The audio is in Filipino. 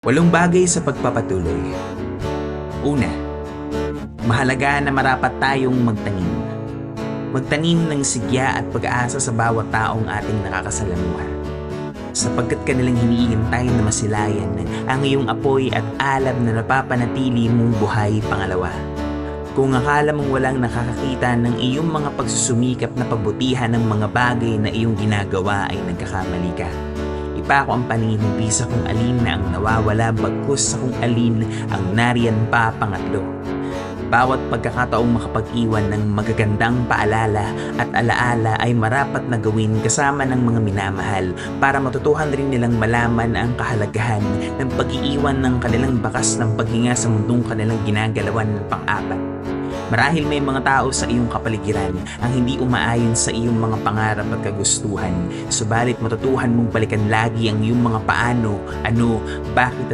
8 bagay sa pagpapatuloy. Una, mahalaga na marapat tayong magtanim. Magtanim ng sigya at pag-asa sa bawat taong ating nakakasalamuha. Sapagkat kanilang hinihintay na masilayan ang iyong apoy at alab na napapanatili mong buhay pangalawa. Kung akala mong walang nakakakita ng iyong mga pagsusumikap na pagbutihan ng mga bagay na iyong ginagawa ay nagkakamali ka. Ipako ang paninindi sa kung alin na ang nawawala bagkus sa kung alin ang nariyan pa pangatlo. Bawat pagkakataong makapag-iwan ng magagandang paalala at alaala ay marapat na gawin kasama ng mga minamahal para matutuhan rin nilang malaman ang kahalagahan ng pag-iiwan ng kanilang bakas ng paghinga sa mundong kanilang ginagalawan ng pang-apat. Marahil may mga tao sa iyong kapaligiran ang hindi umaayon sa iyong mga pangarap at kagustuhan, subalit matutuhan mong balikan lagi ang iyong mga paano, ano, bakit